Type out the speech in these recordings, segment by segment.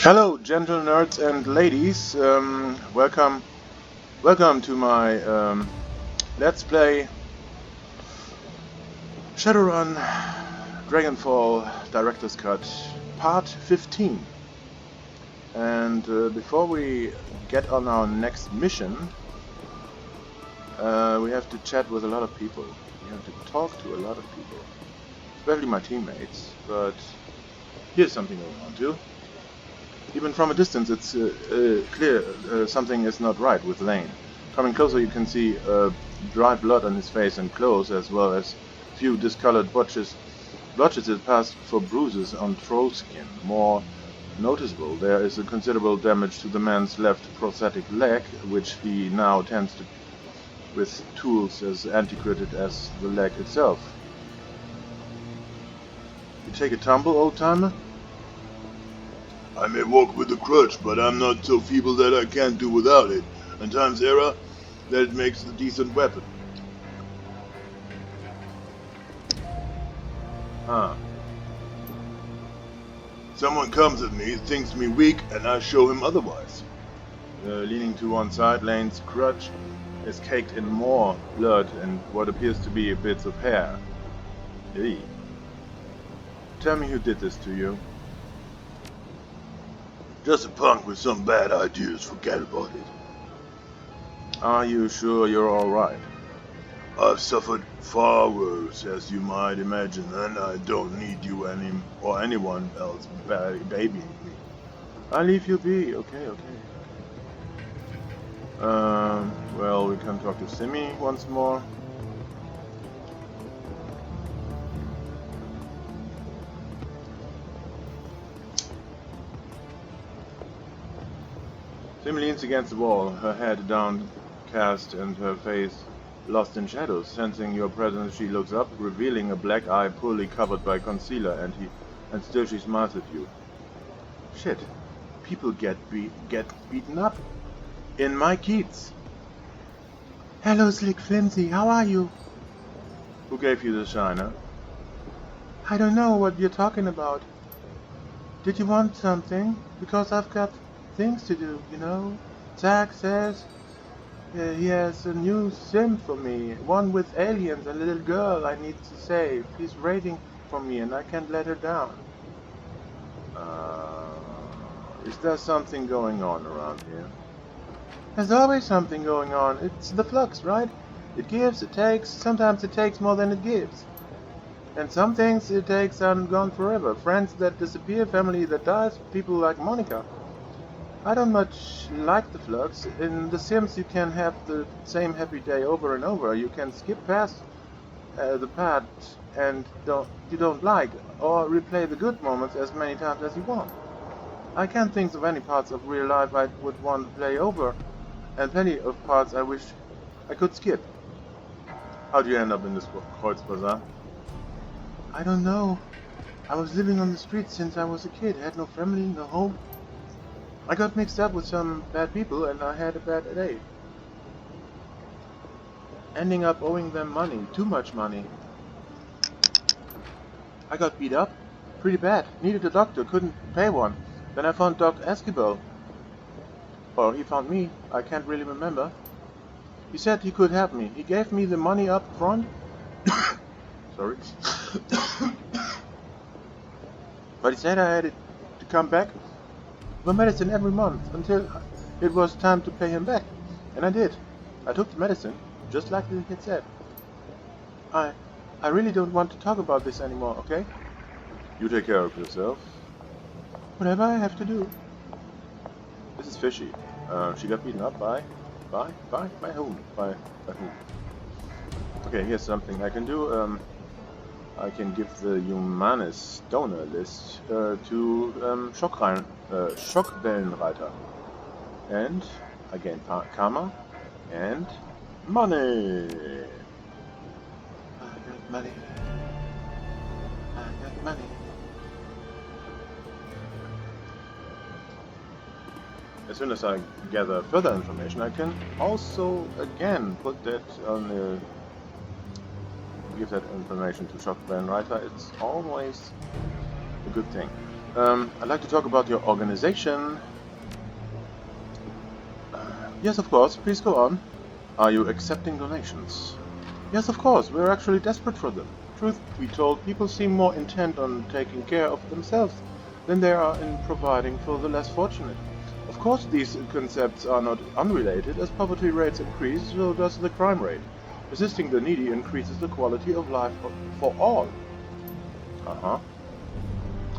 Hello, gentle nerds and ladies. Welcome to my Let's Play Shadowrun Dragonfall Director's Cut Part 15. And before we get on our next mission, we have to chat with a lot of people. We have to talk to a lot of people, especially my teammates. But here's something I want to. Even from a distance, it's clear something is not right with Lane. Coming closer, you can see dry blood on his face and clothes, as well as few discolored blotches that pass for bruises on troll skin. More noticeable, there is a considerable damage to the man's left prosthetic leg, which he now tends to with tools as antiquated as the leg itself. You take a tumble, old-timer? I may walk with a crutch, but I'm not so feeble that I can't do without it. In time's era, that it makes a decent weapon. Someone comes at me, thinks me weak, and I show him otherwise. Leaning to one side, Lane's crutch is caked in more blood and what appears to be bits of hair. Eey. Tell me who did this to you. Just a punk with some bad ideas, forget about it. Are you sure you're alright? I've suffered far worse, as you might imagine, and I don't need you or anyone else babying me. I'll leave you be, okay. Well, we can talk to Simi once more. Sim leans against the wall, her head downcast and her face lost in shadows. Sensing your presence, she looks up, revealing a black eye poorly covered by concealer, and still she smiles at you. Shit, people get beaten up in my kiez. Hello, Slick Flimsy, how are you? Who gave you the shiner? I don't know what you're talking about. Did you want something? Because I've got things to do, you know. Zack says he has a new sim for me, one with aliens, a little girl I need to save. He's waiting for me and I can't let her down. Is there something going on around here? There's always something going on. It's the flux, right? It gives, it takes, sometimes it takes more than it gives. And some things it takes and gone forever. Friends that disappear, family that dies, people like Monica. I don't much like the flux. In The Sims you can have the same happy day over and over. You can skip past the part and you don't like, or replay the good moments as many times as you want. I can't think of any parts of real life I would want to play over, and plenty of parts I wish I could skip. How'd you end up in this Kreuzbazaar? I don't know. I was living on the streets since I was a kid. I had no family, no home. I got mixed up with some bad people and I had a bad day. Ending up owing them money, too much money. I got beat up, pretty bad. Needed a doctor, couldn't pay one. Then I found Doc Esquivel. Or he found me, I can't really remember. He said he could help me. He gave me the money up front. Sorry. But he said I had to come back for medicine every month until it was time to pay him back. And I did. I took the medicine, just like the kid said. I really don't want to talk about this anymore, okay? You take care of yourself. Whatever I have to do. This is fishy. She got beaten up by whom? By whom? Okay, here's something I can do. I can give the Humanis donor list to Schockwellenreiter. And I gain karma and money. I got money. I got money. As soon as I gather further information, I can also again put that on the give that information to Shadowrun Dragonfall. It's always a good thing. I'd like to talk about your organization. Yes, of course. Please go on. Are you accepting donations? Yes, of course. We're actually desperate for them. Truth be told, people seem more intent on taking care of themselves than they are in providing for the less fortunate. Of course, these concepts are not unrelated. As poverty rates increase, so does the crime rate. Assisting the needy increases the quality of life for all. Uh-huh.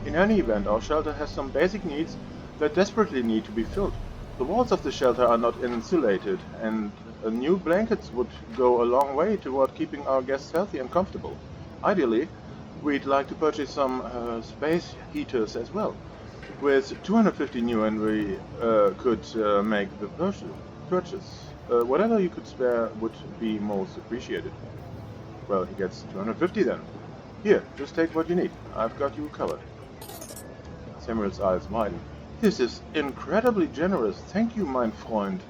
In any event, our shelter has some basic needs that desperately need to be filled. The walls of the shelter are not insulated, and new blankets would go a long way toward keeping our guests healthy and comfortable. Ideally, we'd like to purchase some space heaters as well. With 250 new, and we could make the purchase. Whatever you could spare would be most appreciated. Well, he gets 250 then. Here, just take what you need. I've got you covered. Samuel's eyes widen. This is incredibly generous. Thank you, mein Freund.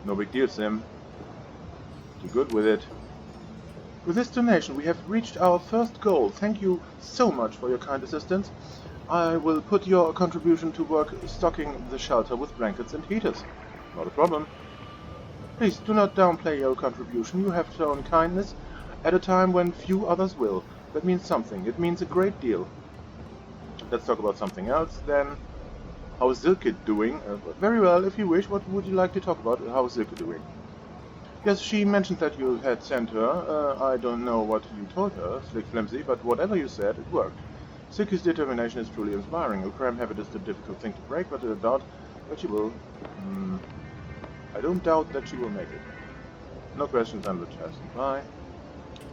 No big deal, Sim. Do good with it. With this donation, we have reached our first goal. Thank you so much for your kind assistance. I will put your contribution to work stocking the shelter with blankets and heaters. Not a problem. Please do not downplay your contribution. You have shown kindness at a time when few others will. That means something. It means a great deal. Let's talk about something else then. How is Silke doing? Very well, if you wish. What would you like to talk about? How is Silke doing? Yes, she mentioned that you had sent her. I don't know what you told her, Slick Flimsy, but whatever you said, it worked. Silke's determination is truly inspiring. A crime habit is a difficult thing to break, but I doubt that she will. I don't doubt that she will make it. No questions on the chest. Bye.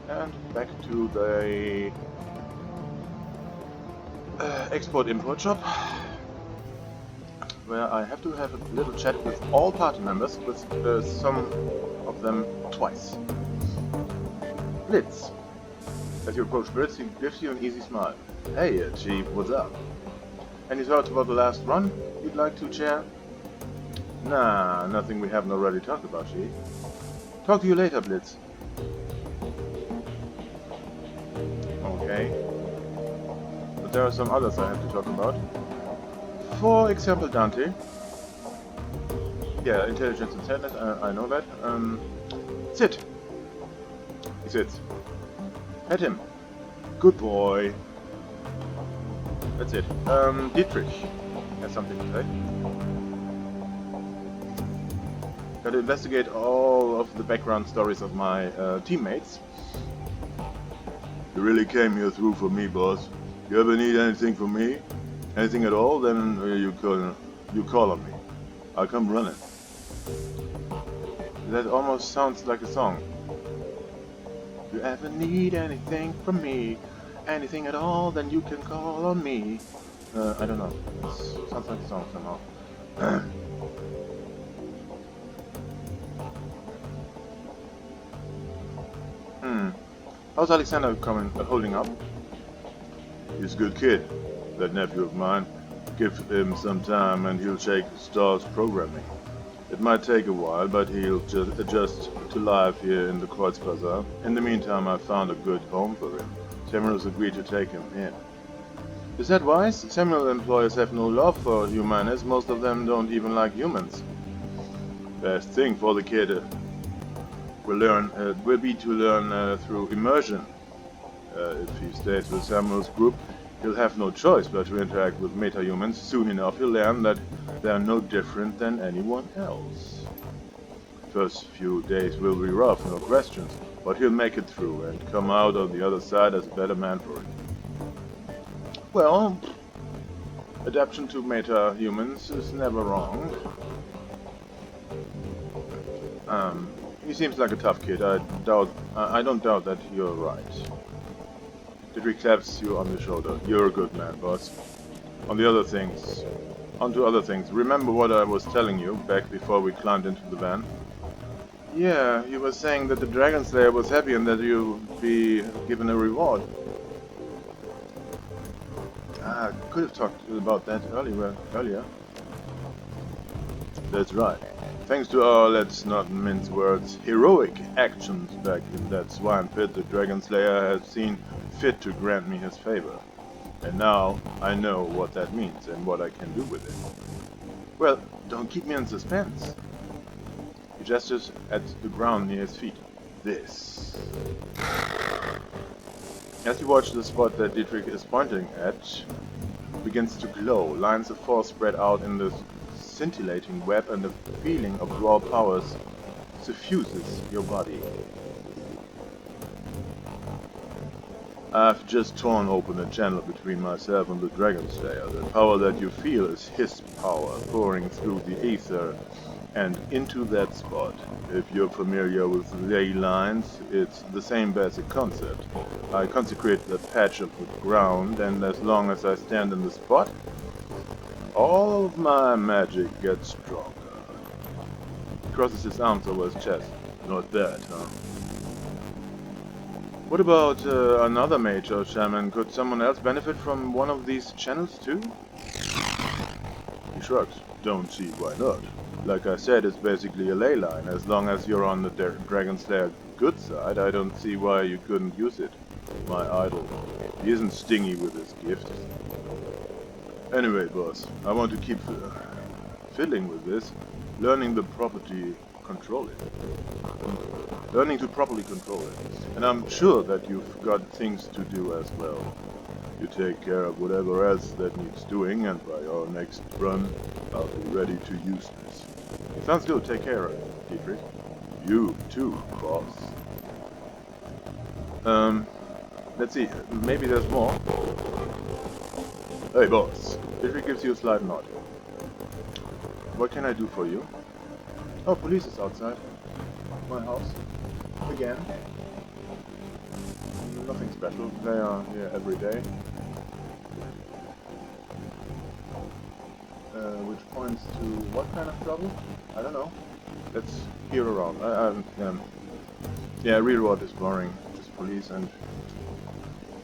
And back to the export-import shop, where I have to have a little chat with all party members, with some of them twice. Blitz. As you approach Blitz, he gives you an easy smile. Hey, Chief, what's up? Any thoughts about the last run you'd like to share? Nah, nothing we haven't already talked about, Chief. Talk to you later, Blitz. Okay. But there are some others I have to talk about. For example, Dante. Yeah, intelligence and sadness, I know that. Sit. He sits. Pet him. Good boy. That's it. Dietrich has something to say. Got to investigate all of the background stories of my teammates. You really came here through for me, boss. You ever need anything from me? Anything at all, then you call on me. I'll come running. That almost sounds like a song. If you ever need anything from me, anything at all, then you can call on me. I don't know. It sounds like a song somehow. How's Alexander holding up? He's a good kid, that nephew of mine. Give him some time and he'll shake Star's programming. It might take a while, but he'll just adjust to life here in the Kreuzbazaar. In the meantime, I found a good home for him. Samuel's agreed to take him in. Is that wise? Samuel employers have no love for humans. Most of them don't even like humans. Best thing for the kid will be to learn through immersion. If he stays with Samuel's group, he'll have no choice but to interact with meta-humans. Soon enough, he'll learn that they are no different than anyone else. First few days will be rough, no questions, but he'll make it through and come out on the other side as a better man for it. Well, adaptation to meta-humans is never wrong. He seems like a tough kid. I don't doubt that you're right. Dietrich claps you on the shoulder. You're a good man, boss. On to other things. Remember what I was telling you back before we climbed into the van? Yeah, you were saying that the Dragon Slayer was happy and that you'd be given a reward. I could have talked about that earlier. That's right. Thanks to our, let's not mince words, heroic actions back in that swine pit, the Dragon Slayer has seen fit to grant me his favor. And now I know what that means and what I can do with it. Well, don't keep me in suspense. He gestures at the ground near his feet. This. As you watch the spot that Dietrich is pointing at, begins to glow. Lines of force spread out in the scintillating web, and the feeling of raw powers suffuses your body. I've just torn open a channel between myself and the Dragon Slayer. The power that you feel is his power, pouring through the ether and into that spot. If you're familiar with ley lines, it's the same basic concept. I consecrate the patch of the ground, and as long as I stand in the spot, all of my magic gets stronger. He crosses his arms over his chest. Not that, huh? What about another mage or shaman? Could someone else benefit from one of these channels too? He shrugs. Don't see why not. Like I said, it's basically a ley line. As long as you're on the Dragon Slayer good side, I don't see why you couldn't use it. My idol. He isn't stingy with his gift. Anyway, boss, I want to keep fiddling with this, learning to properly control it. And I'm sure that you've got things to do as well. You take care of whatever else that needs doing, and by our next run, I'll be ready to use this. Sounds good. Take care, Dietrich. You too, boss. Let's see. Maybe there's more. Hey, boss. Dietrich gives you a slight nod. What can I do for you? Oh, police is outside my house. Again. Nothing special. They are here every day. Which points to what kind of trouble? I don't know. Let's hear around. Yeah, real world is boring. Just police and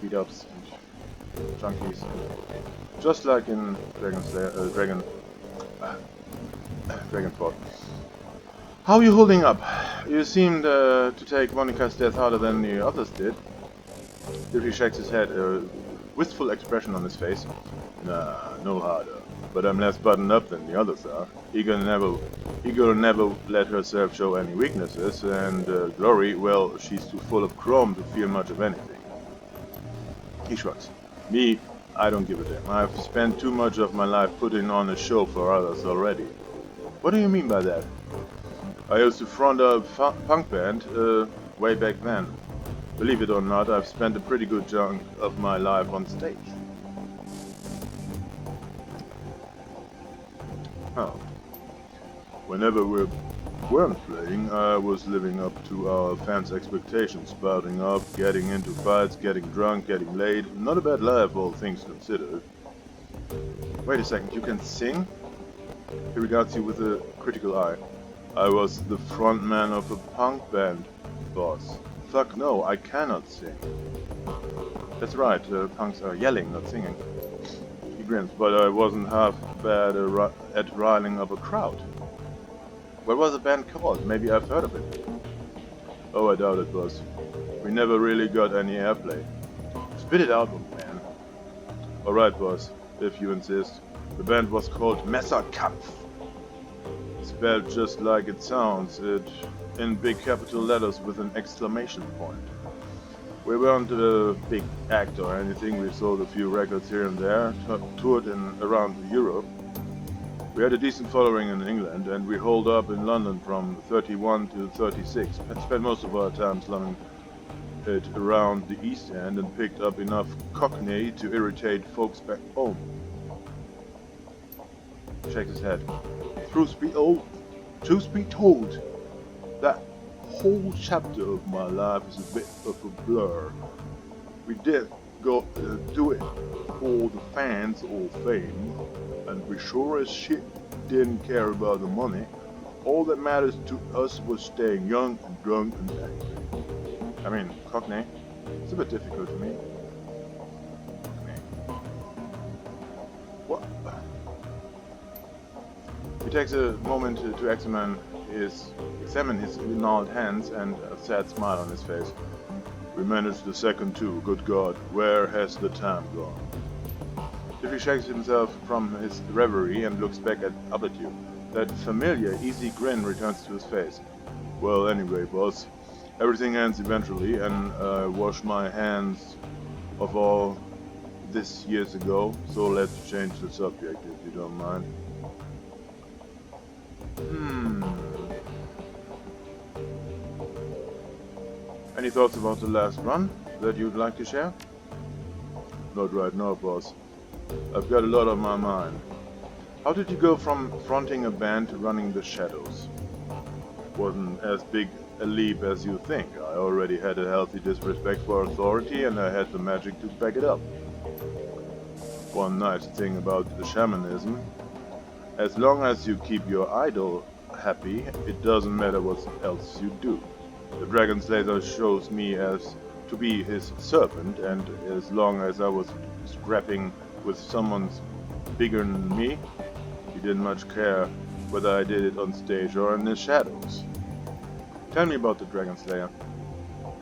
beat-ups and junkies. Just like in Dragonfall. How are you holding up? You seemed to take Monica's death harder than the others did. He shakes his head, a wistful expression on his face. Nah, no harder. But I'm less buttoned up than the others are. Eagle never let herself show any weaknesses, and Glory, well, she's too full of chrome to feel much of anything. He shrugs. Me, I don't give a damn. I've spent too much of my life putting on a show for others already. What do you mean by that? I used to front a punk band way back then. Believe it or not, I've spent a pretty good chunk of my life on stage. Huh. Whenever we weren't playing, I was living up to our fans' expectations, spouting up, getting into fights, getting drunk, getting laid. Not a bad life, all things considered. Wait a second, you can sing? He regards you with a critical eye. I was the front man of a punk band, boss. Fuck no, I cannot sing. That's right, punks are yelling, not singing. He grins, but I wasn't half bad at riling up a crowd. What was the band called? Maybe I've heard of it. Oh, I doubt it, boss. We never really got any airplay. Spit it out, man. Alright, boss, if you insist. The band was called Messerkampf. Spelled just like it sounds, it in big capital letters with an exclamation point. We weren't a big act or anything, we sold a few records here and there, toured around Europe. We had a decent following in England, and we holed up in London from 31 to 36. I spent most of our time slumming it around the East End and picked up enough Cockney to irritate folks back home. Shakes his head. Truth be told, that whole chapter of my life is a bit of a blur. We did go do it for the fans or fame, and we sure as shit didn't care about the money. All that matters to us was staying young and drunk and angry. I mean, Cockney, it's a bit difficult for me. What? He takes a moment to examine his gnarled hands and a sad smile on his face. We managed the second too, good God, where has the time gone? Tiffy shakes himself from his reverie and looks back up at you. That familiar, easy grin returns to his face. Well, anyway, boss, everything ends eventually, and I wash my hands of all this years ago, so let's change the subject if you don't mind. Any thoughts about the last run that you'd like to share? Not right now, boss. I've got a lot on my mind. How did you go from fronting a band to running the Shadows? Wasn't as big a leap as you think. I already had a healthy disrespect for authority and I had the magic to back it up. One nice thing about the shamanism, as long as you keep your idol happy, it doesn't matter what else you do. The Dragon Slayer shows me as to be his servant, and as long as I was scrapping with someone bigger than me, he didn't much care whether I did it on stage or in the shadows. Tell me about the Dragon Slayer.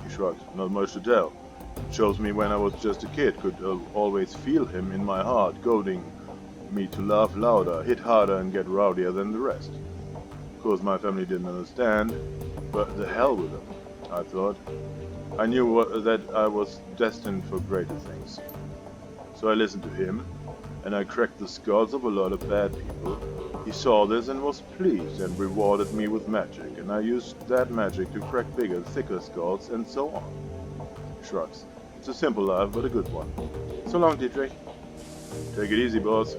He shrugged. Not much to tell. It shows me when I was just a kid, could always feel him in my heart, goading me to laugh louder, hit harder and get rowdier than the rest. Of course my family didn't understand, but the hell with them, I thought. I knew that I was destined for greater things. So I listened to him, and I cracked the skulls of a lot of bad people. He saw this and was pleased, and rewarded me with magic, and I used that magic to crack bigger, thicker skulls, and so on. Shrugs. It's a simple life, but a good one. So long, Dietrich. Take it easy, boss.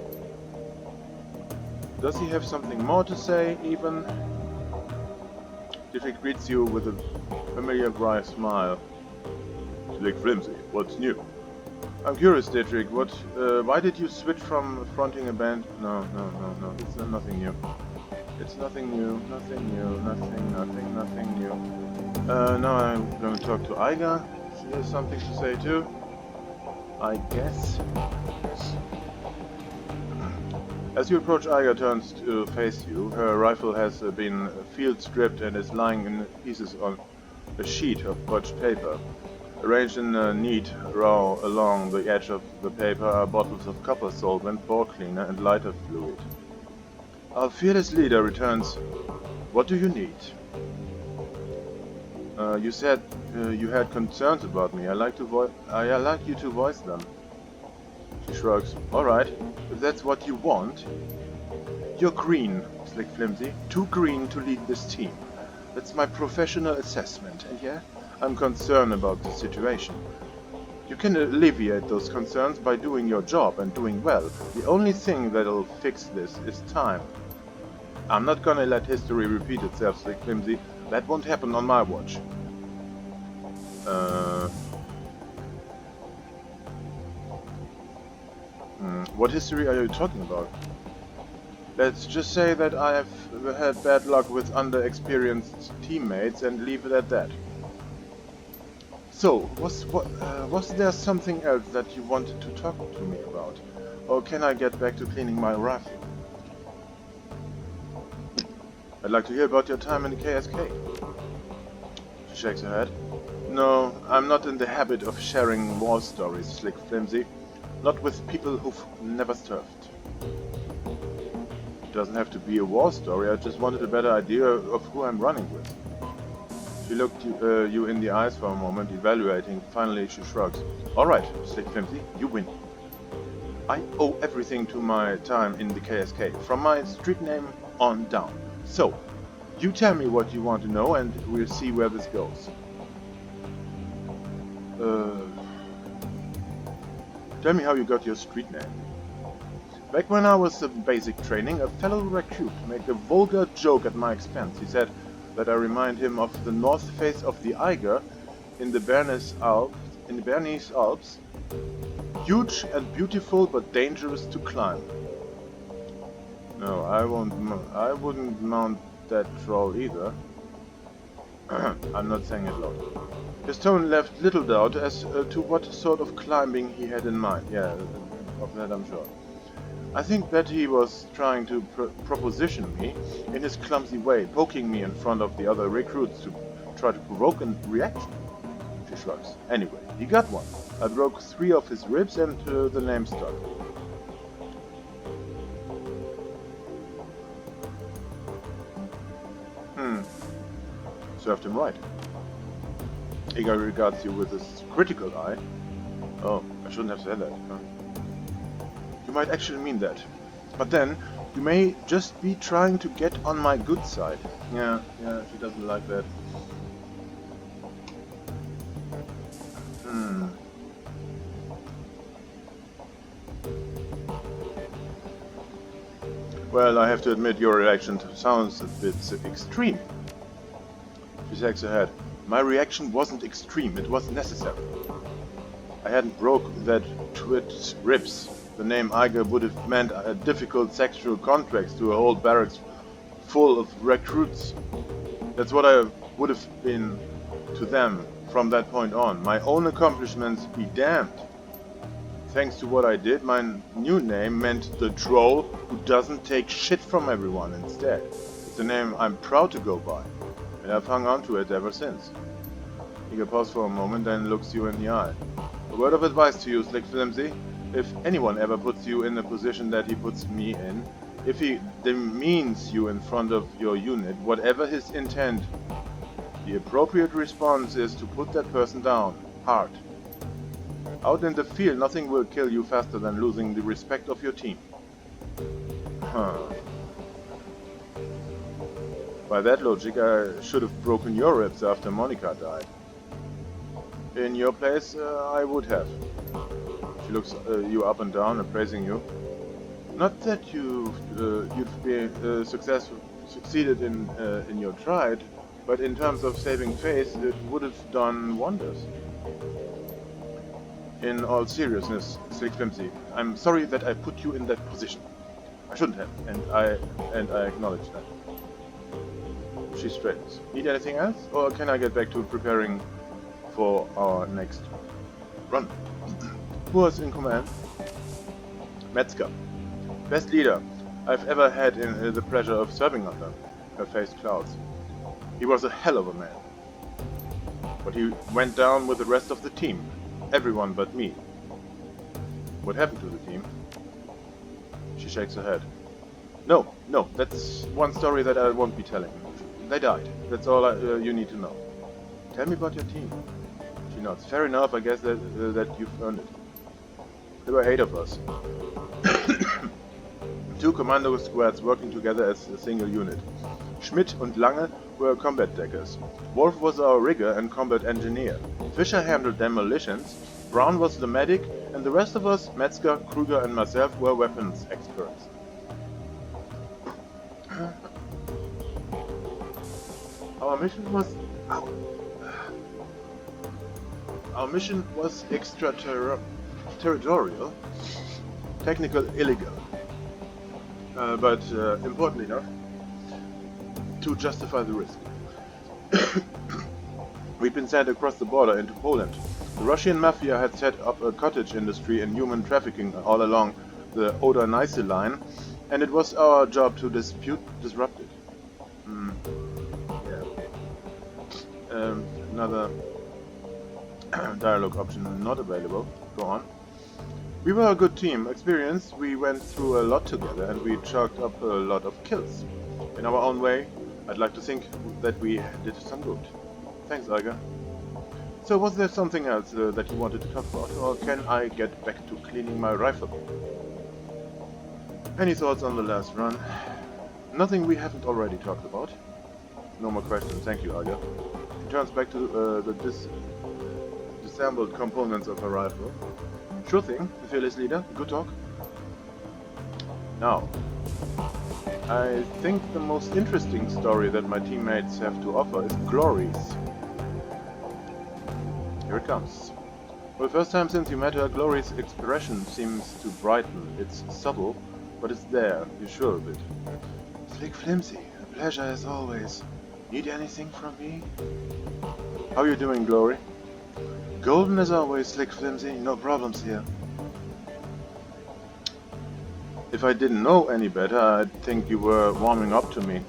Does he have something more to say, even? Dietrich greets you with a familiar wry smile. Slick flimsy, what's new? I'm curious, Dietrich, why did you switch from fronting a band? No, it's nothing new. It's nothing new, nothing new. Now I'm gonna talk to Aiga. She has something to say too, I guess. As you approach, Aiga turns to face you. Her rifle has been field stripped and is lying in pieces on a sheet of butched paper. Arranged in a neat row along the edge of the paper are bottles of copper solvent, bore cleaner, and lighter fluid. Our fearless leader returns. What do you need? You said you had concerns about me. I'd like you to voice them. She shrugs. All right, if that's what you want. You're green, Slick Flimsy. Too green to lead this team. That's my professional assessment, and yeah, I'm concerned about the situation. You can alleviate those concerns by doing your job and doing well. The only thing that'll fix this is time. I'm not gonna let history repeat itself, Slick Flimsy. That won't happen on my watch. What history are you talking about? Let's just say that I have had bad luck with underexperienced teammates and leave it at that. So, was there something else that you wanted to talk to me about? Or can I get back to cleaning my rifle? I'd like to hear about your time in the KSK. She shakes her head. No, I'm not in the habit of sharing war stories, Slick Flimsy. Not with people who've never served. It doesn't have to be a war story, I just wanted a better idea of who I'm running with. She looked you in the eyes for a moment, evaluating. Finally, she shrugs. Alright, Slick Flimsy, you win. I owe everything to my time in the KSK, from my street name on down. So, you tell me what you want to know and we'll see where this goes. Tell me how you got your street name. Back when I was in basic training, a fellow recruit made a vulgar joke at my expense. He said that I remind him of the north face of the Eiger in the Bernese Alps. Huge and beautiful, but dangerous to climb. No, I wouldn't mount that troll either. I'm not saying it loud. His tone left little doubt as to what sort of climbing he had in mind. Yeah, of that I'm sure. I think that he was trying to proposition me in his clumsy way, poking me in front of the other recruits to try to provoke a reaction. She shrugs. Anyway, he got one. I broke 3 of his ribs and the name stuck. served him right. Iga regards you with a critical eye. Oh, I shouldn't have said that. Huh? You might actually mean that. But then, you may just be trying to get on my good side. Yeah, she doesn't like that. Well, I have to admit your reaction sounds a bit extreme. She shakes her head. My reaction wasn't extreme, it was necessary. I hadn't broke that twit's ribs. The name Iger would have meant a difficult sexual contracts to a whole barracks full of recruits. That's what I would have been to them from that point on. My own accomplishments be damned. Thanks to what I did, my new name meant the troll who doesn't take shit from everyone instead. It's a name I'm proud to go by, and I've hung on to it ever since. Iga pauses for a moment, then looks you in the eye. A word of advice to you, Slick Flimsy. If anyone ever puts you in the position that he puts me in, if he demeans you in front of your unit, whatever his intent, the appropriate response is to put that person down, hard. Out in the field, nothing will kill you faster than losing the respect of your team. Huh. By that logic, I should have broken your ribs after Monica died. In your place, I would have. She looks you up and down, appraising you. Not that you've been succeeded in your triad, but in terms of saving face, it would have done wonders. In all seriousness, Slick Flimsy, I'm sorry that I put you in that position. I shouldn't have, and I acknowledge that. She straightens. Need anything else, or can I get back to preparing for our next run? Who was in command? Metzger. Best leader I've ever had in the pleasure of serving under. Her face clouds. He was a hell of a man. But he went down with the rest of the team. Everyone but me. What happened to the team? She shakes her head. No, that's one story that I won't be telling. They died. That's all you need to know. Tell me about your team. She nods. Fair enough, I guess that you've earned it. There were 8 of us. 2 commando squads working together as a single unit. Schmidt and Lange were combat deckers. Wolf was our rigger and combat engineer. Fischer handled demolitions. Brown was the medic, and the rest of us, Metzger, Kruger and myself, were weapons experts. Our mission was extraterritorial, technical illegal, but important enough to justify the risk. We'd been sent across the border into Poland. The Russian mafia had set up a cottage industry in human trafficking all along the Oder-Neisse line, and it was our job to disrupt it. Another dialogue option not available. Go on. We were a good team, experienced, we went through a lot together and we chalked up a lot of kills. In our own way, I'd like to think that we did some good. Thanks, Iger. So was there something else that you wanted to talk about, or can I get back to cleaning my rifle? Any thoughts on the last run? Nothing we haven't already talked about. No more questions, thank you, Iger. She turns back to the disassembled components of her rifle. Sure thing, the fearless leader. Good talk. Now, I think the most interesting story that my teammates have to offer is Glory's. Here it comes. For the first time since you met her, Glory's expression seems to brighten. It's subtle, but it's there. You're sure of it. Slick Flimsy, a pleasure as always. Need anything from me? How are you doing, Glory? Golden as always, Slick Flimsy. No problems here. If I didn't know any better, I'd think you were warming up to me.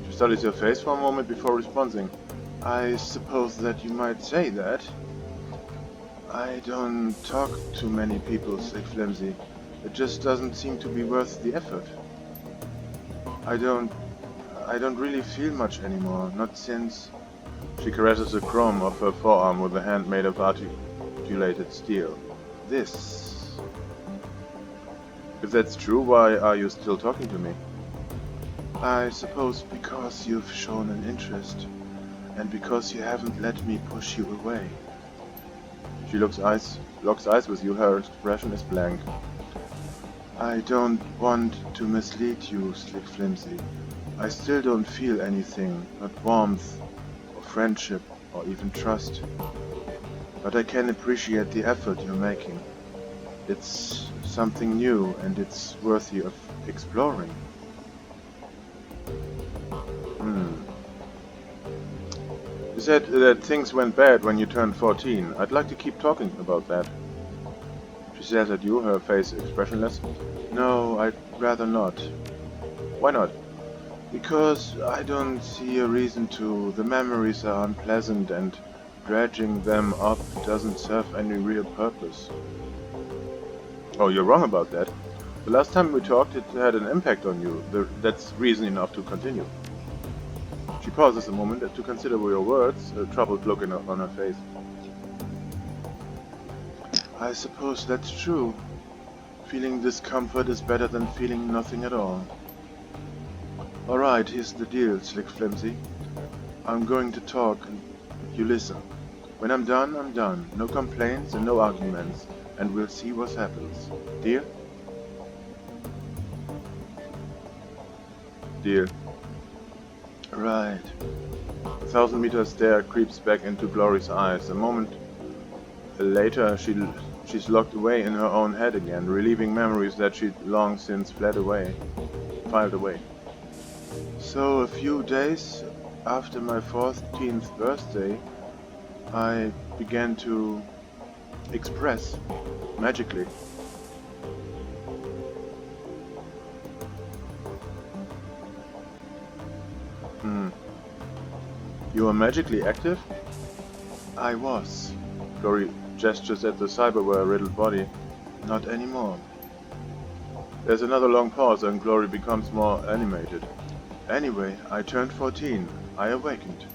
She studies your face for a moment before responding. I suppose that you might say that. I don't talk to many people, Slick Flimsy. It just doesn't seem to be worth the effort. I I don't really feel much anymore, not since... She caresses the chrome of her forearm with a hand made of articulated steel. This... If that's true, why are you still talking to me? I suppose because you've shown an interest, and because you haven't let me push you away. She locks eyes with you, her expression is blank. I don't want to mislead you, Slick Flimsy. I still don't feel anything, not warmth, or friendship, or even trust. But I can appreciate the effort you're making. It's something new, and it's worthy of exploring. You said that things went bad when you turned 14. I'd like to keep talking about that. She stares at you, her face expressionless. No, I'd rather not. Why not? Because I don't see a reason to. The memories are unpleasant and dredging them up doesn't serve any real purpose. Oh, you're wrong about that. The last time we talked, it had an impact on you. That's reason enough to continue. She pauses a moment to consider your words, a troubled look on her face. I suppose that's true. Feeling discomfort is better than feeling nothing at all. Alright, here's the deal, Slick Flimsy. I'm going to talk and you listen. When I'm done, I'm done. No complaints and no arguments. And we'll see what happens. Deal? Deal. Right. 1,000-meter stare creeps back into Glory's eyes. A moment later, she's locked away in her own head again, reliving memories that she'd long since filed away. So, a few days after my 14th birthday, I began to express magically. You were magically active? I was. Glory gestures at the cyberware riddled body. Not anymore. There's another long pause and Glory becomes more animated. Anyway, I turned 14. I awakened.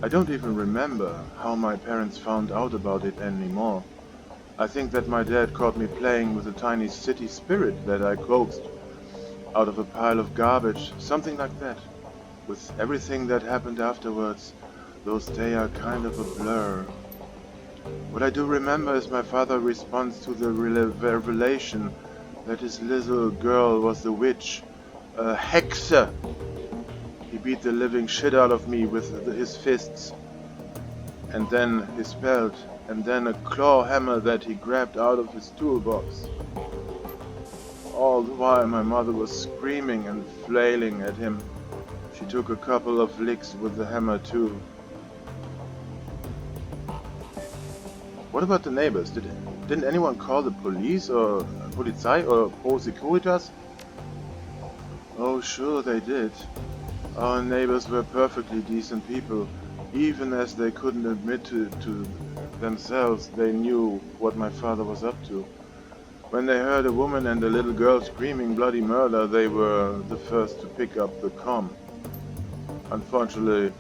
I don't even remember how my parents found out about it anymore. I think that my dad caught me playing with a tiny city spirit that I coaxed out of a pile of garbage, something like that. With everything that happened afterwards, those days are kind of a blur. What I do remember is my father's response to the revelation that his little girl was a witch, a hexe. He beat the living shit out of me with his fists, and then his belt, and then a claw hammer that he grabbed out of his toolbox. All the while my mother was screaming and flailing at him. She took a couple of licks with the hammer too. What about the neighbors? Didn't anyone call the police or Polizei or Pro Securitas? Oh, sure they did. Our neighbors were perfectly decent people, even as they couldn't admit to themselves they knew what my father was up to. When they heard a woman and a little girl screaming bloody murder, they were the first to pick up the comm. Unfortunately,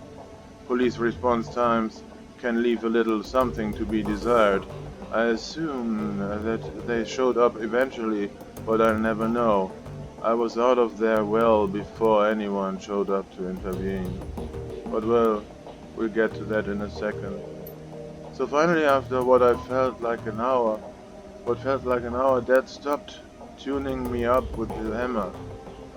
police response times can leave a little something to be desired. I assume that they showed up eventually, but I'll never know. I was out of there well before anyone showed up to intervene. But well, we'll get to that in a second. So finally, after what felt like an hour, Dad stopped tuning me up with the hammer.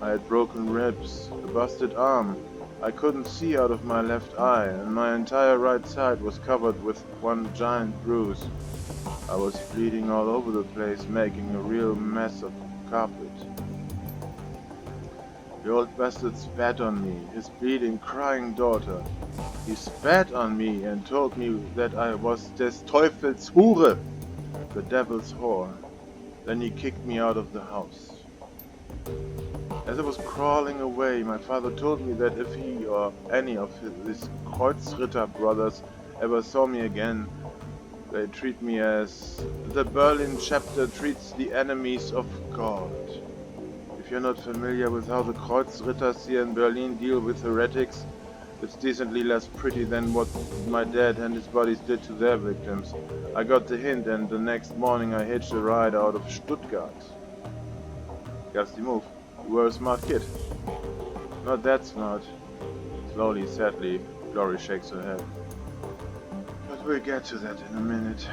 I had broken ribs, a busted arm. I couldn't see out of my left eye, and my entire right side was covered with one giant bruise. I was bleeding all over the place, making a real mess of carpet. The old bastard spat on me, his bleeding, crying daughter. He spat on me and told me that I was des Teufels Hure, the devil's whore. Then he kicked me out of the house. As I was crawling away, my father told me that if he or any of his Kreuzritter brothers ever saw me again, they'd treat me as the Berlin chapter treats the enemies of God. If you're not familiar with how the Kreuzritters here in Berlin deal with heretics, it's decently less pretty than what my dad and his buddies did to their victims. I got the hint, and the next morning I hitched a ride out of Stuttgart. Guess the move. You were a smart kid. Not that smart. Slowly, sadly, Glory shakes her head. But we'll get to that in a minute.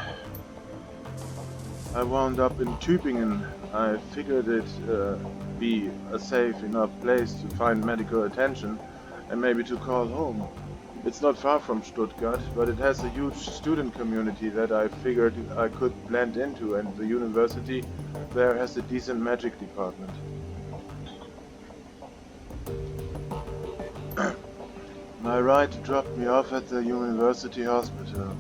I wound up in Tübingen. I figured it'd be a safe enough place to find medical attention and maybe to call home. It's not far from Stuttgart, but it has a huge student community that I figured I could blend into, and the university there has a decent magic department. My ride dropped me off at the university hospital,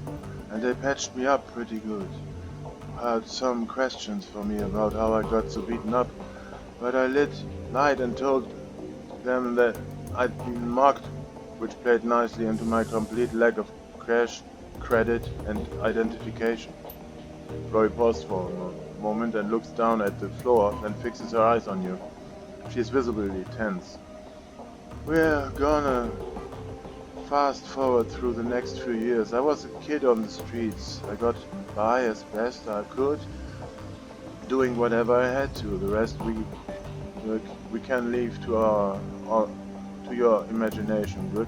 and they patched me up pretty good. Had some questions for me about how I got so beaten up, but I lied and told them that I'd been marked, which played nicely into my complete lack of cash, credit, and identification. Chloe paused for a moment and looks down at the floor, then fixes her eyes on you. She is visibly tense. We're gonna fast forward through the next few years. I was a kid on the streets. I got by as best I could, doing whatever I had to. The rest we can leave to your imagination. Good.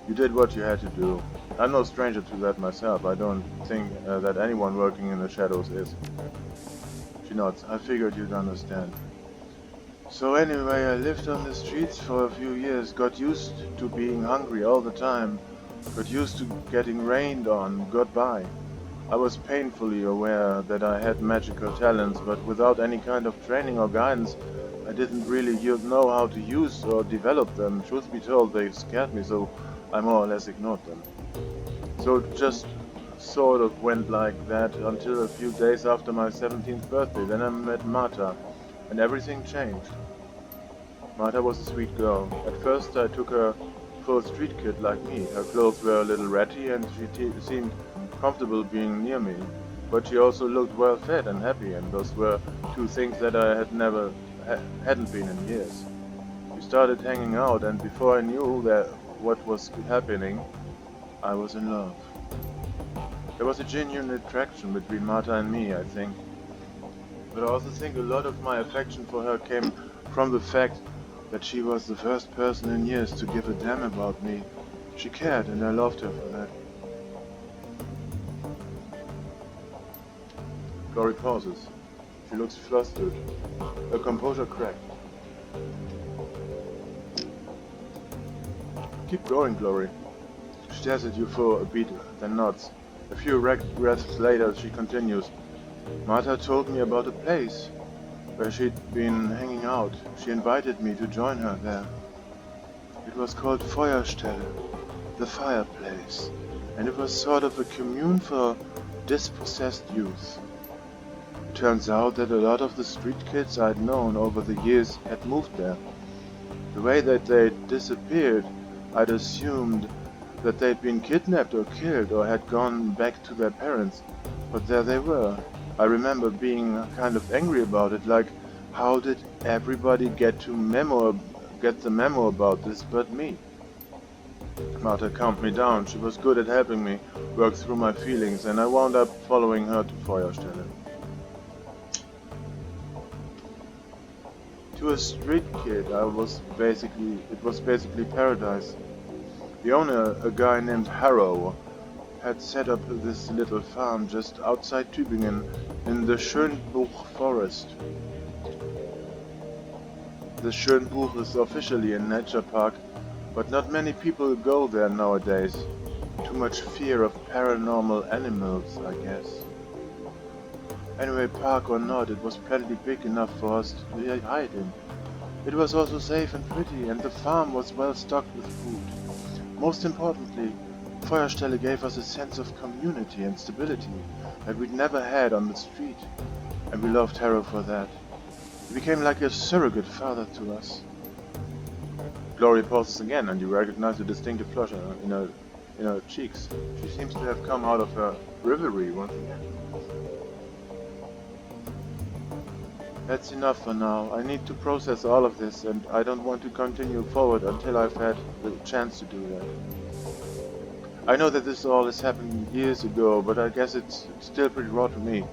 You did what you had to do. I'm no stranger to that myself. I don't think that anyone working in the shadows is. She nods. I figured you'd understand. So anyway, I lived on the streets for a few years, got used to being hungry all the time, got used to getting rained on, got by. I was painfully aware that I had magical talents, but without any kind of training or guidance, I didn't really know how to use or develop them. Truth be told, they scared me, so I more or less ignored them. So it just sort of went like that until a few days after my 17th birthday. Then I met Marta, and everything changed. Marta was a sweet girl. At first I took her for a street kid like me. Her clothes were a little ratty and she seemed comfortable being near me. But she also looked well fed and happy, and those were two things that I hadn't been in years. We started hanging out, and before I knew what was happening, I was in love. There was a genuine attraction between Marta and me, I think. But I also think a lot of my affection for her came from the fact that she was the first person in years to give a damn about me. She cared, and I loved her for that. Glory pauses. She looks flustered. Her composure cracked. Keep going, Glory. She stares at you for a beat, then nods. A few ragged breaths later, she continues. Marta told me about a place where she'd been hanging out. She invited me to join her there. It was called Feuerstelle, the fireplace, and it was sort of a commune for dispossessed youth. It turns out that a lot of the street kids I'd known over the years had moved there. The way that they disappeared, I'd assumed that they'd been kidnapped or killed or had gone back to their parents, but there they were. I remember being kind of angry about it, like, how did everybody get the memo about this but me? Marta calmed me down. She was good at helping me work through my feelings, and I wound up following her to Feuerstelle. To a street kid, it was basically paradise. The owner, a guy named Harrow, had set up this little farm just outside Tübingen in the Schönbuch forest. The Schönbuch is officially a nature park, but not many people go there nowadays. Too much fear of paranormal animals, I guess. Anyway, park or not, it was plenty big enough for us to hide in. It was also safe and pretty, and the farm was well stocked with food. Most importantly, Feuerstelle gave us a sense of community and stability that we'd never had on the street, and we loved Harrow for that. He became like a surrogate father to us. Glory pauses again, and you recognize a distinctive flush in her cheeks. She seems to have come out of her reverie once again. That's enough for now. I need to process all of this, and I don't want to continue forward until I've had the chance to do that. I know that this all has happened years ago, but I guess it's still pretty raw to me.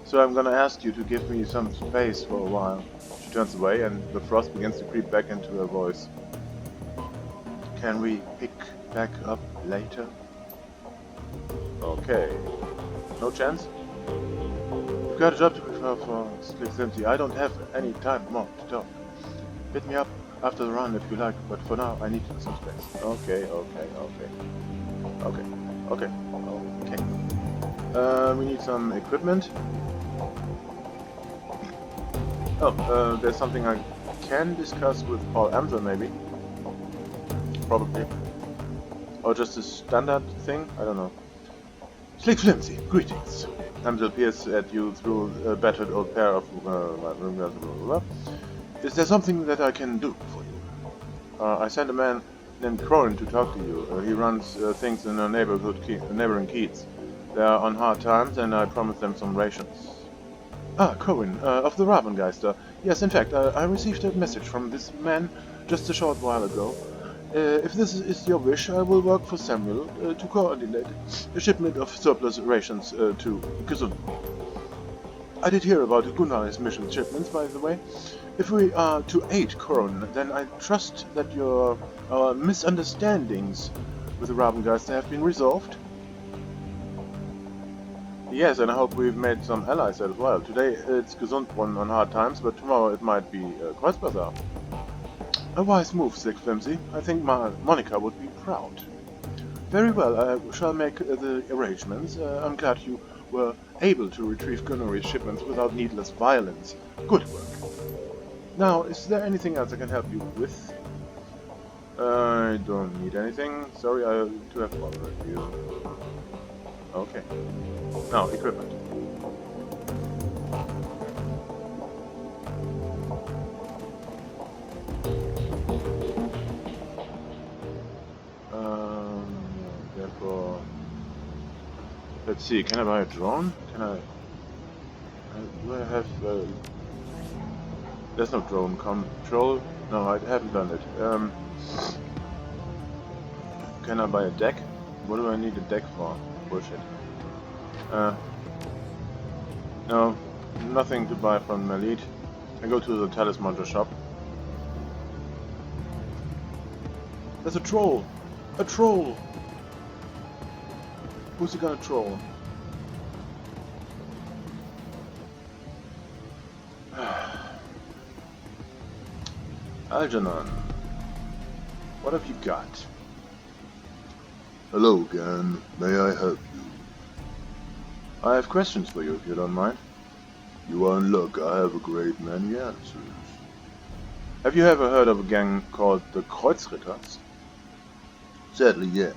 So I'm gonna ask you to give me some space for a while. She turns away, and the frost begins to creep back into her voice. Can we pick back up later? Okay. No chance? You've got a job to prepare for, Slick Simpsy. I don't have any time more to talk. Hit me up after the run if you like, but for now I need some space. Okay. We need some equipment. Oh, there's something I can discuss with Paul Amsel, maybe. Probably. Or just a standard thing? I don't know. Slick Flimsy, greetings. Amsel peers at you through a battered old pair of... Is there something that I can do for you? I sent a man named Crorin to talk to you. He runs things in a neighboring kiez. They are on hard times, and I promised them some rations. Ah, Cohen, of the Ravengeister. Yes, in fact, I received a message from this man just a short while ago. If this is your wish, I will work for Samuel to coordinate a shipment of surplus rations to Gesund. I did hear about Gunnar's mission shipments, by the way. If we are to aid Coron, then I trust that your misunderstandings with the Ravengeister have been resolved. Yes, and I hope we've made some allies as well. Today it's Gesundbrunnen on hard times, but tomorrow it might be Kreuzbazaar. A wise move, Slick Flimsy. I think Monica would be proud. Very well, I shall make the arrangements. I'm glad you were able to retrieve Gunnar's shipments without needless violence. Good work. Now, is there anything else I can help you with? I don't need anything. Sorry to have bothered you. Okay. Now, equipment. Therefore... Let's see, can I buy a drone? Can I... do I have... There's no drone control. No, I haven't done it. Can I buy a deck? What do I need a deck for? Bullshit. No, nothing to buy from Elite. I go to the Talisman shop. There's a troll! A troll! Who's he gonna troll? Algernon, what have you got? Hello, Gan. May I help you? I have questions for you, if you don't mind. You are in luck. I have a great many answers. Have you ever heard of a gang called the Kreuzritters? Sadly, yes.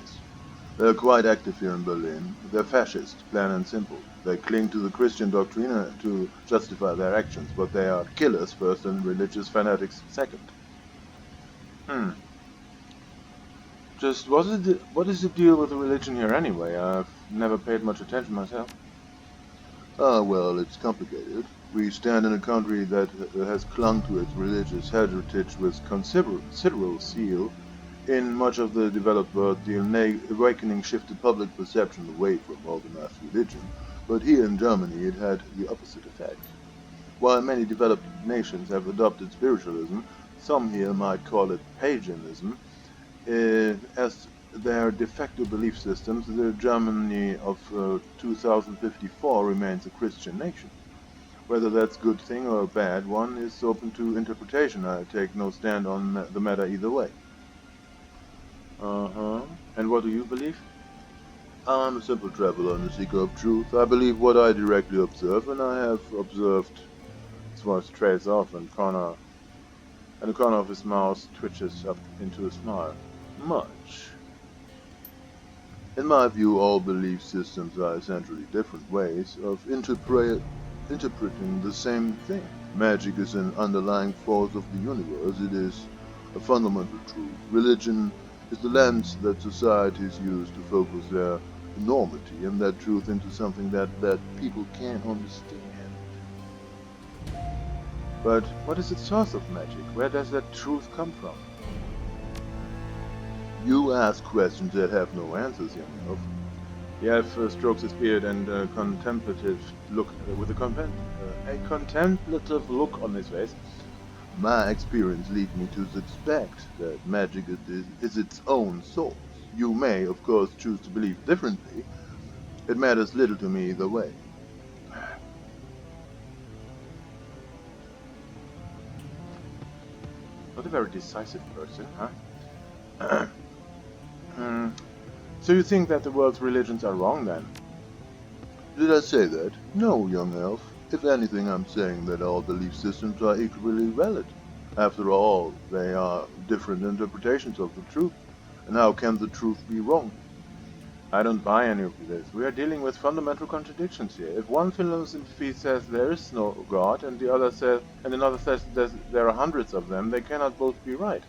They are quite active here in Berlin. They're fascist, plain and simple. They cling to the Christian doctrine to justify their actions, but they are killers first and religious fanatics second. Just what is the deal with the religion here anyway? I've never paid much attention myself. Ah, well, it's complicated. We stand in a country that has clung to its religious heritage with considerable zeal. In much of the developed world, the awakening shifted public perception away from organized religion, but here in Germany it had the opposite effect. While many developed nations have adopted spiritualism, some here might call it paganism, as their de facto belief systems. The Germany of 2054 remains a Christian nation. Whether that's a good thing or a bad one is open to interpretation. I take no stand on the matter either way. And what do you believe? I'm a simple traveler and a seeker of truth. I believe what I directly observe, and I have observed. His voice trails off, and the corner of his mouth twitches up into a smile. Much. In my view, all belief systems are essentially different ways of interpreting the same thing. Magic is an underlying force of the universe. It is a fundamental truth. Religion is the lens that societies use to focus their enormity and that truth into something that people can't understand. But what is the source of magic? Where does that truth come from? You ask questions that have no answers, young elf. The elf strokes his beard and contemplative look with a contemplative look on his face. My experience leads me to suspect that magic is its own source. You may, of course, choose to believe differently. It matters little to me either way. Not a very decisive person, huh? So you think that the world's religions are wrong, then? Did I say that? No, young elf. If anything, I'm saying that all belief systems are equally valid. After all, they are different interpretations of the truth. And how can the truth be wrong? I don't buy any of this. We are dealing with fundamental contradictions here. If one philosophy says there is no God, and another says there are hundreds of them, they cannot both be right.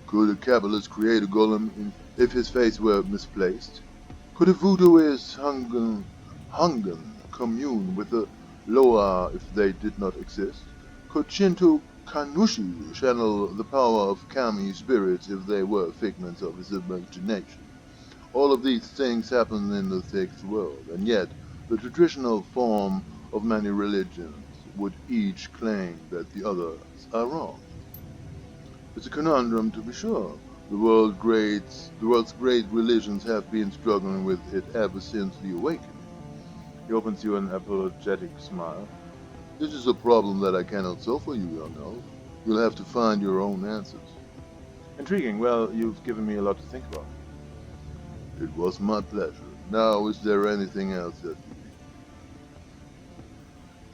Could a cabalist create a golem if his face were misplaced? Could a voodooist Hungan commune with a Loa if they did not exist? Could Shinto Kanushi channel the power of kami spirits if they were figments of his imagination? All of these things happen in the sixth world, and yet the traditional form of many religions would each claim that the others are wrong. It's a conundrum, to be sure. The world's great religions have been struggling with it ever since the awakening. He opens you an apologetic smile. This is a problem that I cannot solve for you, young elf. You'll have to find your own answers. Intriguing. Well, you've given me a lot to think about. It was my pleasure. Now, is there anything else that you need?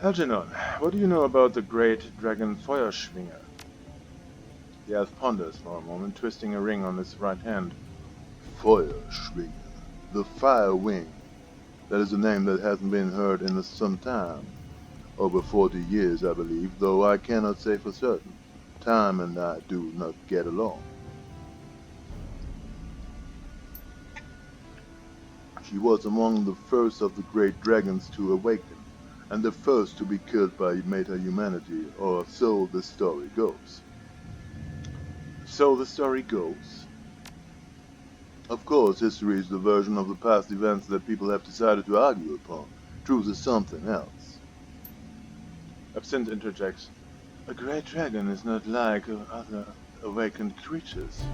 Algernon, what do you know about the great dragon Feuerschwinger? The elf ponders for a moment, twisting a ring on his right hand. Feuerschwinger. The Fire Wing. That is a name that hasn't been heard in some time. Over 40 years, I believe, though I cannot say for certain. Time and I do not get along. She was among the first of the great dragons to awaken, and the first to be killed by meta-humanity, or so the story goes. So the story goes? Of course, history is the version of the past events that people have decided to argue upon. Truth is something else. Absinthe interjects. A great dragon is not like other awakened creatures,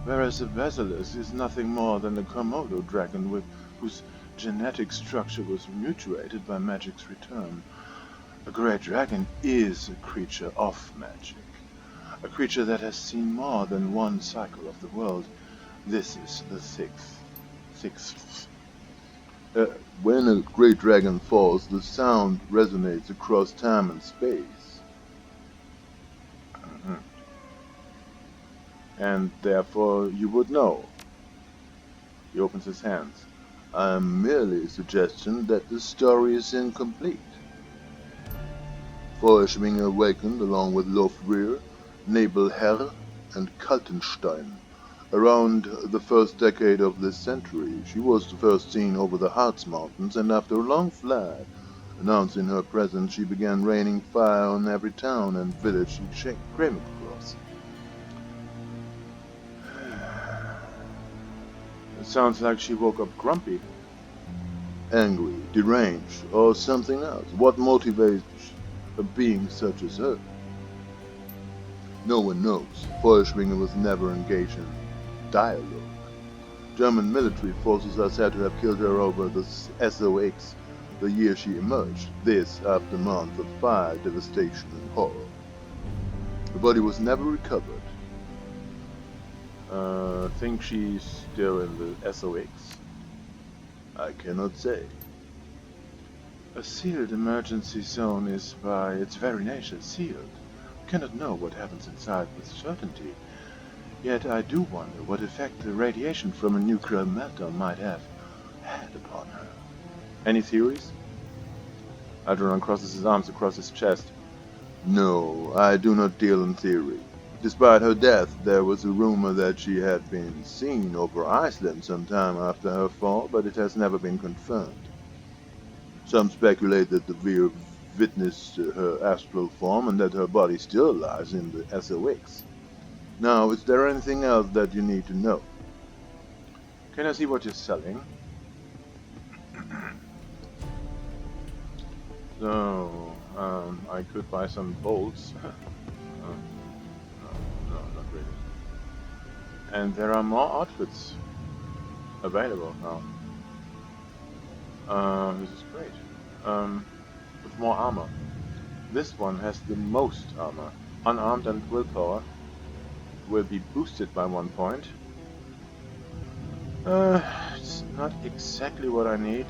whereas a basilisk is nothing more than a Komodo dragon whose genetic structure was mutated by magic's return. A great dragon is a creature of magic, a creature that has seen more than one cycle of the world. This is the sixth. When a great dragon falls, the sound resonates across time and space. Mm-hmm. And therefore you would know. He opens his hands. I am merely suggesting that the story is incomplete. Feuerschwinger awakened along with Lofrir, Nebelherr, and Kaltenstein. Around the first decade of this century, she was first seen over the Harz Mountains, and after a long flight, announcing her presence, she began raining fire on every town and village she came across. It sounds like she woke up grumpy. Angry, deranged, or something else. What motivates a being such as her? No one knows. Feuerschwinger was never engaged in dialogue. German military forces are said to have killed her over the SOX the year she emerged. This after months of fire, devastation, and horror. The body was never recovered. Think she's still in the SOX? I cannot say. A sealed emergency zone is by its very nature sealed. We cannot know what happens inside with certainty. Yet I do wonder what effect the radiation from a nuclear meltdown might have had upon her. Any theories? Algernon crosses his arms across his chest. No, I do not deal in theory. Despite her death, there was a rumor that she had been seen over Iceland some time after her fall, but it has never been confirmed. Some speculate that the witnessed her astral form and that her body still lies in the SOX. Now, is there anything else that you need to know? Can I see what you're selling? So, I could buy some bolts. No, not really. And there are more outfits available now. This is great. With more armor. This one has the most armor. Unarmed and willpower will be boosted by 1 point. It's not exactly what I need.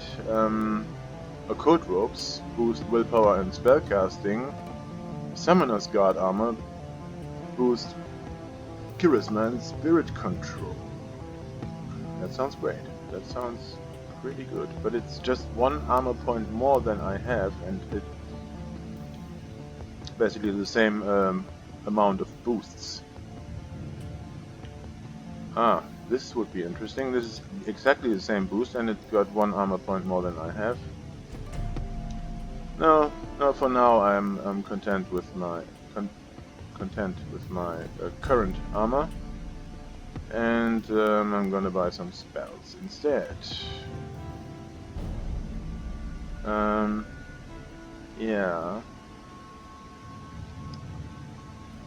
Occult ropes boost willpower and spellcasting. Summoner's guard armor boost charisma and spirit control. That sounds great. That sounds pretty good. But it's just 1 armor point more than I have, and it's basically the same amount of boosts. This would be interesting. This is exactly the same boost, and it's got 1 armor point more than I have. No, for now I'm content with my current armor, and I'm gonna buy some spells instead. Yeah.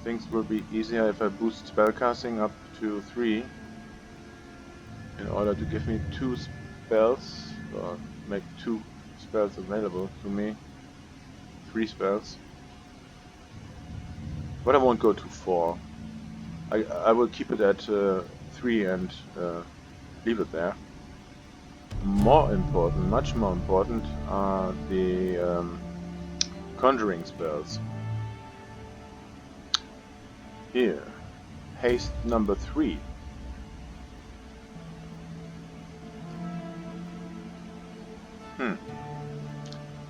Things will be easier if I boost spellcasting up to 3 in order to give me 2 spells, or make 2 spells available to me. 3 spells. But I won't go to 4. I will keep it at 3 and leave it there. More important, much more important, are the conjuring spells. Here, haste number 3.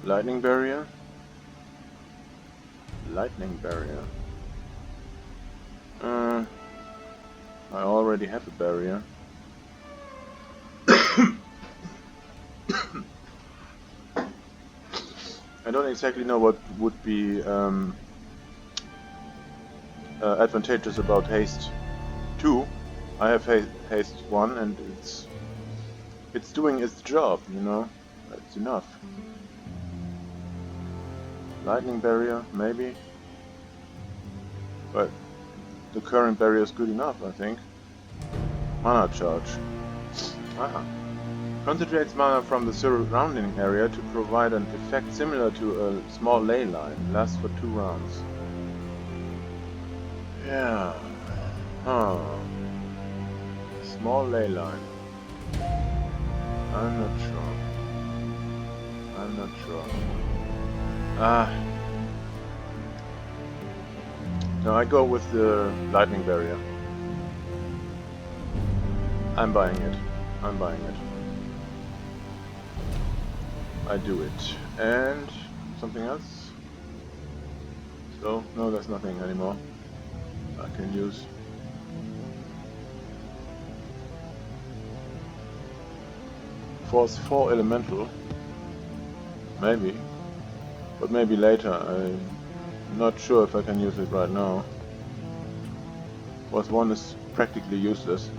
Lightning barrier. Lightning barrier. I already have a barrier. I don't exactly know what would be advantageous about haste 2. I have haste 1, and it's doing its job, you know. It's enough. Lightning barrier, maybe. But the current barrier is good enough, I think. Mana charge. Concentrates mana from the surrounding area to provide an effect similar to a small ley line. Lasts for 2 rounds. Yeah. Small ley line. I'm not sure. No, I go with the lightning barrier. I'm buying it. I do it. And something else? So, no, there's nothing anymore I can use. Force 4 elemental. Maybe. But maybe later. I'm not sure if I can use it right now. Force 1 is practically useless.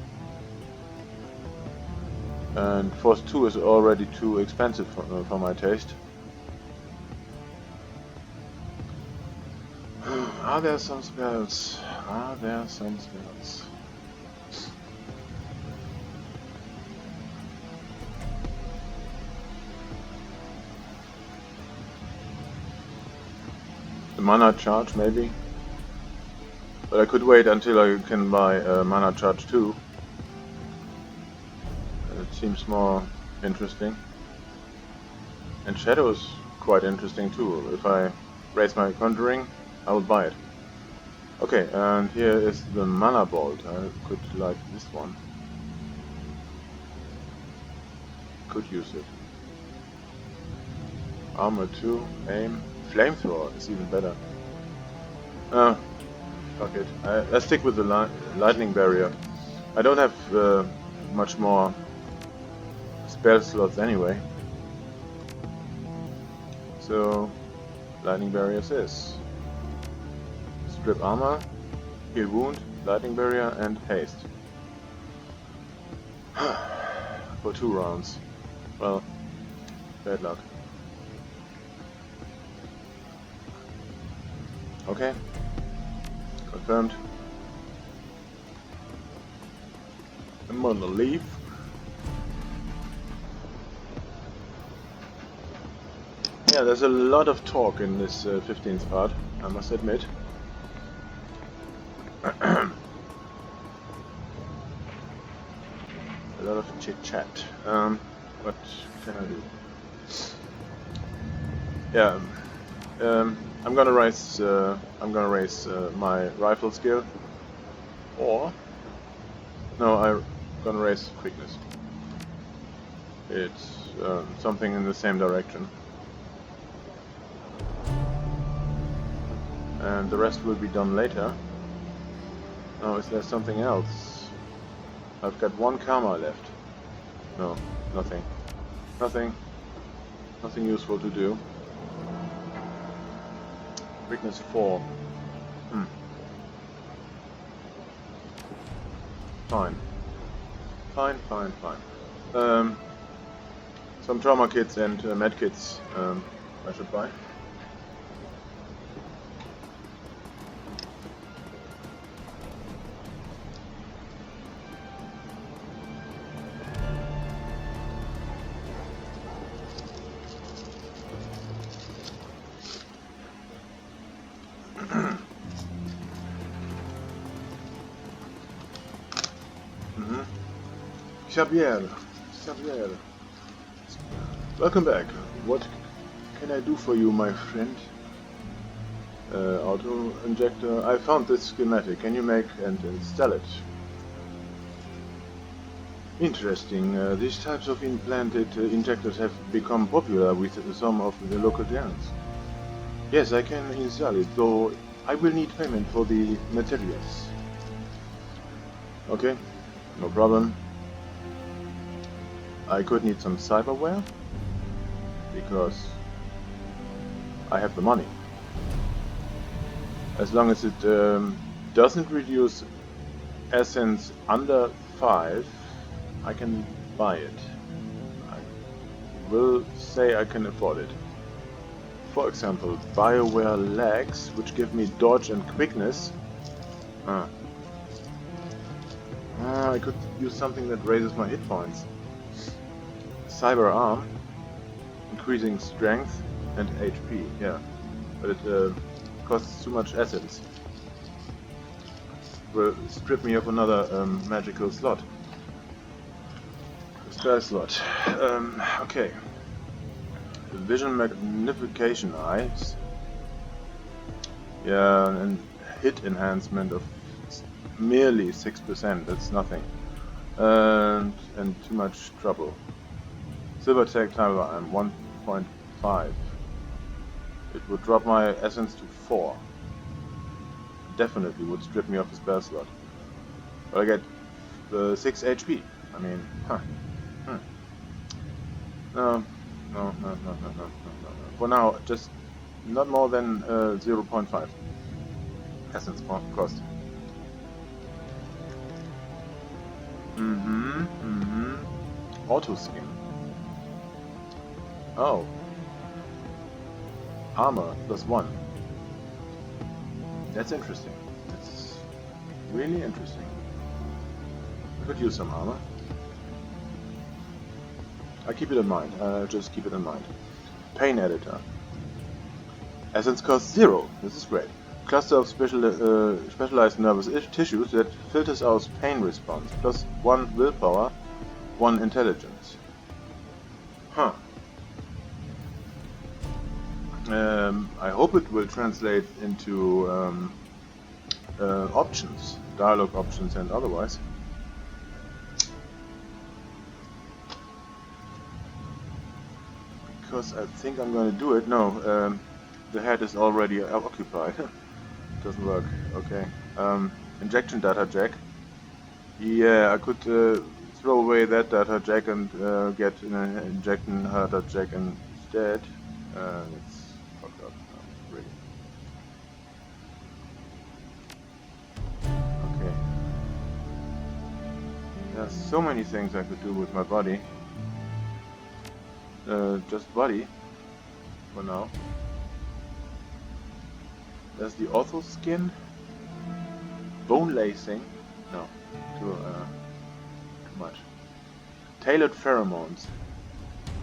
And Force 2 is already too expensive for my taste. Are there some spells? The mana charge, maybe? But I could wait until I can buy mana charge 2. It seems more interesting. And Shadow is quite interesting too. If I raise my conjuring, I will buy it. Okay, and here is the mana bolt. I could like this one. Could use it. Armor 2, aim. Flamethrower is even better. Fuck it. Let's stick with the lightning barrier. I don't have much more spell slots anyway. So Lightning barrier says. Strip armor, heal wound, lightning barrier, and haste. For 2 rounds. Well, bad luck. Okay. Confirmed. I'm gonna leave. Yeah, there's a lot of talk in this 15th part, I must admit. A lot of chit-chat. What can I do? Yeah, I'm gonna raise my rifle skill, or no, I'm gonna raise quickness. It's something in the same direction. And the rest will be done later. Oh, is there something else? I've got 1 karma left. No, nothing. Nothing useful to do. Weakness 4. Fine. Some trauma kits and med kits I should buy. Xavier. Welcome back. What can I do for you, my friend? Auto injector. I found this schematic. Can you make and install it? Interesting. These types of implanted injectors have become popular with some of the local giants. Yes, I can install it, though I will need payment for the materials. Okay, no problem. I could need some cyberware, because I have the money. As long as it doesn't reduce essence under 5, I can buy it. I will say I can afford it. For example, BioWare legs, which give me dodge and quickness. I could use something that raises my hit points. Cyber arm, increasing strength and HP, yeah, but it costs too much essence. Will strip me of another magical slot. Spell slot. Okay. Vision magnification eyes. Yeah, and hit enhancement of merely 6%. That's nothing. And too much trouble. Silver tag timer, I'm 1.5. It would drop my essence to 4. Definitely would strip me of the spell slot. But I get 6 HP. I mean, No. For now, just not more than 0.5 essence cost. Auto skin. Oh. Armor +1. That's interesting. That's really interesting. I could use some armor. I keep it in mind. Just keep it in mind. Pain editor. Essence cost 0. This is great. Cluster of specialized nervous tissues that filters out pain response. +1 willpower, 1 intelligence. I hope it will translate into options, dialogue options and otherwise. Because I think I'm going to do it. No, the head is already occupied. Doesn't work. Okay. Injection data jack. Yeah, I could throw away that data jack and get an injection data jack instead. It's fucked up. There's so many things I could do with my body. Just body for now. There's the ortho skin. Bone lacing. No, too much. Tailored pheromones.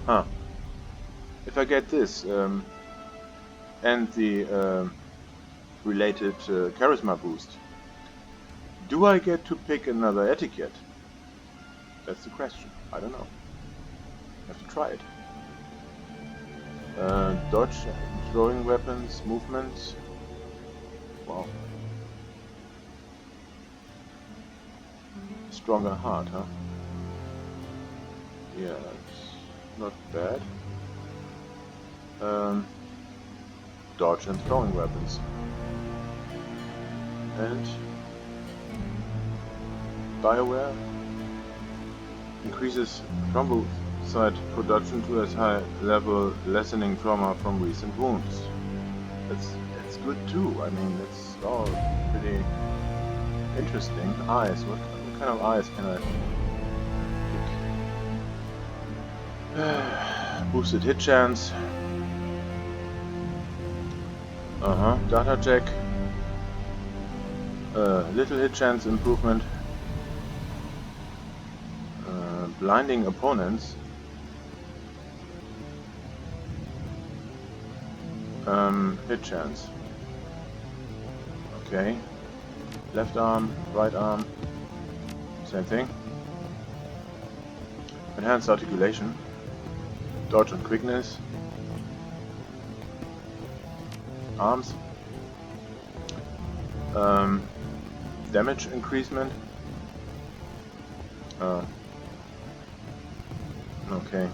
Huh. If I get this and the related charisma boost, do I get to pick another etiquette? That's the question. I don't know. I have to try it. Dodge, throwing weapons, movement. Wow. Stronger heart, huh? Yeah, that's not bad. Dodge and throwing weapons. And BioWare increases thrombocyte production to a high level, lessening trauma from recent wounds. That's good too. I mean, it's all pretty interesting. Eyes. What kind of eyes can I pick? Boosted hit chance. Data check. Little hit chance improvement. Blinding opponents. Hit chance. Okay. Left arm, right arm. Same thing. Enhanced articulation. Dodge and quickness. Arms. Damage increasement. Okay.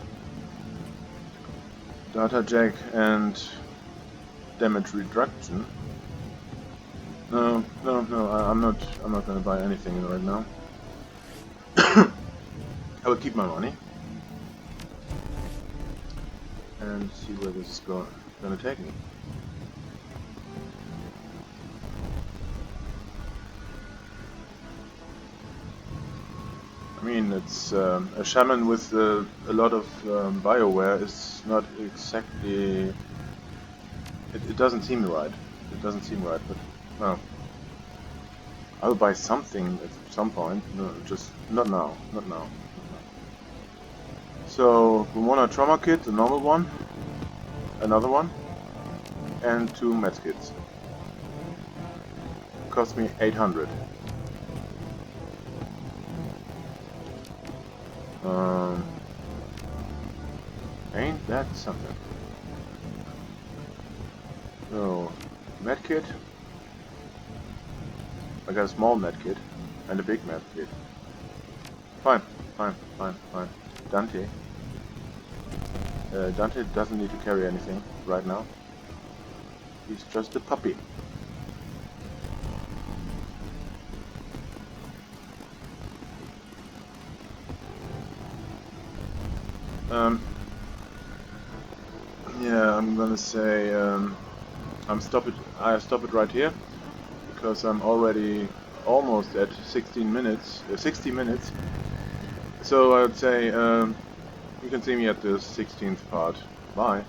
Data jack and damage reduction. No, I'm not gonna buy anything right now. I will keep my money and see where this is gonna take me. I mean, it's a shaman with a lot of BioWare is not exactly. It doesn't seem right. It doesn't seem right, but no. I'll buy something at some point. No, just not now. Not now. So we want a trauma kit, a normal one, another one, and 2 med kits. Cost me 800. Ain't that something? So, medkit. I got a small medkit and a big medkit. Fine. Dante. Dante doesn't need to carry anything right now. He's just a puppy. Yeah, I'm gonna say I stop it right here because I'm already almost at 60 minutes. So I would say you can see me at the 16th part. Bye.